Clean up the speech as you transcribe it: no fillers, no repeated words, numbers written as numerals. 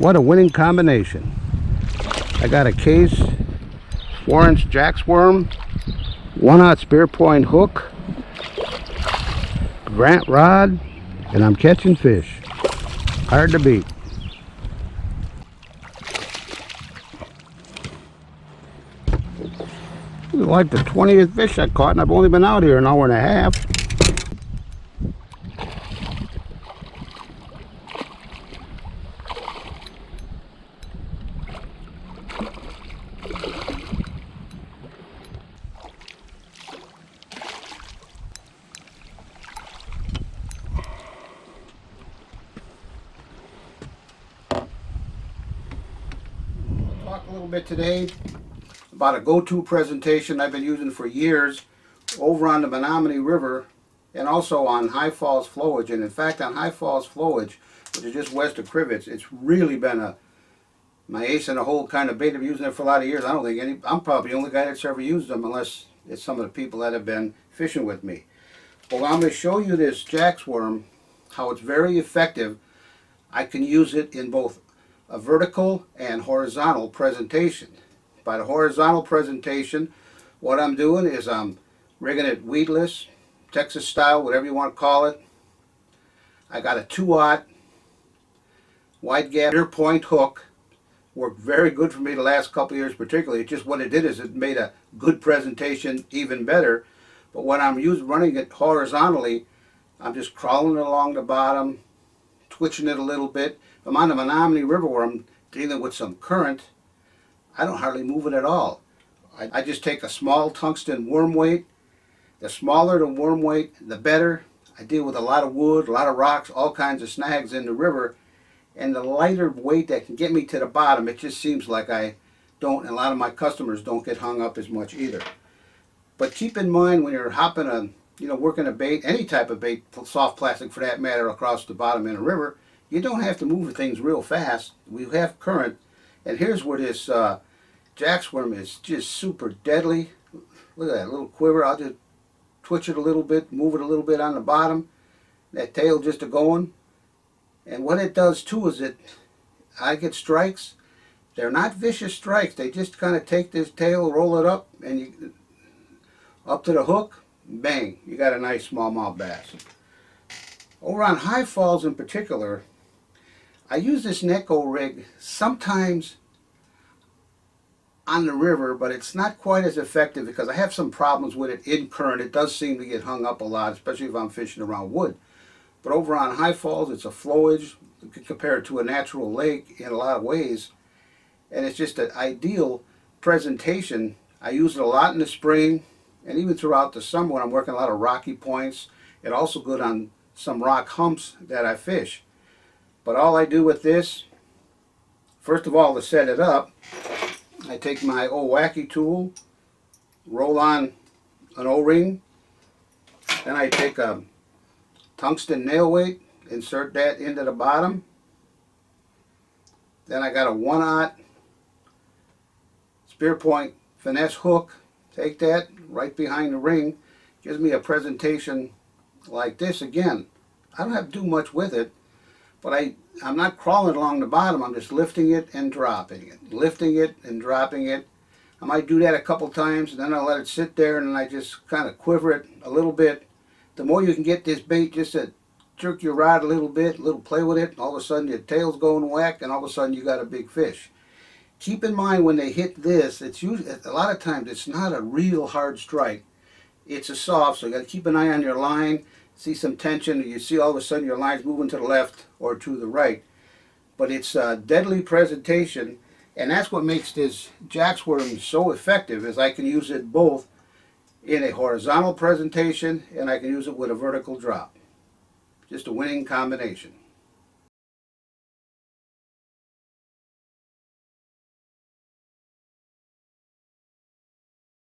What a winning combination. I got a case, 4-inch Jacks Worm, 1/0 Spearpoint hook, Grant rod, and I'm catching fish. Hard to beat. This is like the 20th fish I caught, and I've only been out here an hour and a half. Talk a little bit today about a go-to presentation I've been using for years over on the Menominee River and also on High Falls Flowage. And in fact, on High Falls Flowage, which is just west of Crivets, it's really been my ace in the hole kind of bait. I've been using it for a lot of years. I don't think I'm probably the only guy that's ever used them, unless it's some of the people that have been fishing with me. Well, I'm going to show you this Jacks Worm, how it's very effective. I can use it in both a vertical and horizontal presentation. By the horizontal presentation, what I'm doing is I'm rigging it weedless, Texas style, whatever you want to call it. I got a 2/0 wide gap Spearpoint hook. Worked very good for me the last couple of years particularly. Just what it did is it made a good presentation even better. But when I'm running it horizontally, I'm just crawling it along the bottom, twitching it a little bit. If I'm on the Menominee River where I'm dealing with some current, I don't hardly move it at all. I just take a small tungsten worm weight. The smaller the worm weight, the better. I deal with a lot of wood, a lot of rocks, all kinds of snags in the river. And the lighter weight that can get me to the bottom, it just seems like I don't, and a lot of my customers don't get hung up as much either. But keep in mind when you're hopping working a bait, any type of bait, soft plastic for that matter, across the bottom in a river, you don't have to move things real fast. We have current. And here's where this Jacks Worm is just super deadly. Look at that little quiver. I'll just twitch it a little bit, move it a little bit on the bottom. That tail just a-going. And what it does too is I get strikes. They're not vicious strikes. They just kind of take this tail, roll it up, and you up to the hook, bang, you got a nice smallmouth bass. Over on High Falls in particular, I use this Neko rig sometimes on the river, but it's not quite as effective because I have some problems with it in current. It does seem to get hung up a lot, especially if I'm fishing around wood. But over on High Falls, it's a flowage. You can compare it to a natural lake in a lot of ways. And it's just an ideal presentation. I use it a lot in the spring and even throughout the summer when I'm working a lot of rocky points. It's also good on some rock humps that I fish. But all I do with this, first of all, to set it up, I take my old wacky tool, roll on an O-ring, then I take a tungsten nail weight, insert that into the bottom. Then I got a 1/0 Spearpoint finesse hook, take that right behind the ring, gives me a presentation like this. Again, I don't have to do much with it, but I'm not crawling along the bottom. I'm just lifting it and dropping it, lifting it and dropping it. I might do that a couple times, and then I'll let it sit there, and then I just kind of quiver it a little bit. The more you can get this bait just to jerk your rod a little bit, a little play with it, and all of a sudden your tail's going whack, and all of a sudden you got a big fish. Keep in mind when they hit this, it's usually, a lot of times it's not a real hard strike. It's a soft, so you got to keep an eye on your line. See some tension, you see all of a sudden your line's moving to the left or to the right. But it's a deadly presentation, and that's what makes this Jacks Worm so effective, is I can use it both in a horizontal presentation and I can use it with a vertical drop. Just a winning combination.